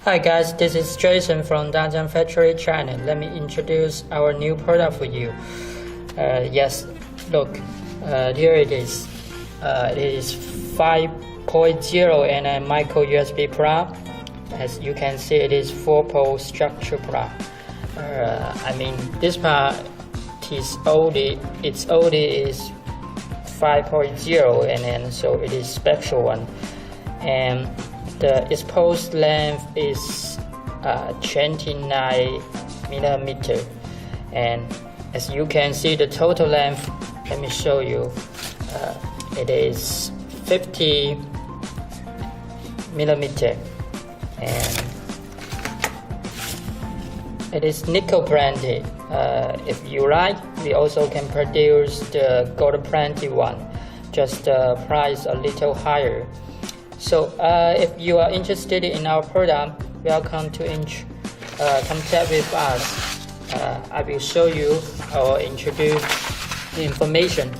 Hi guys, this is Jason from Dajiang Factory, China. Let me introduce our new product for you. Yes, look, here it is. It is 5.0 and a micro USB plug. As you can see, it is 4-pole structure plug. This part is its OD is 5.0 and so it is special one. And the exposed length is 29 millimeter, and as you can see, the total length, let me show you, it is 50 millimeter, and it is nickel plated. If you like, we also can produce the gold plated one, just the price a little higher. So if you are interested in our product, welcome to contact with us. I will show you or introduce the information.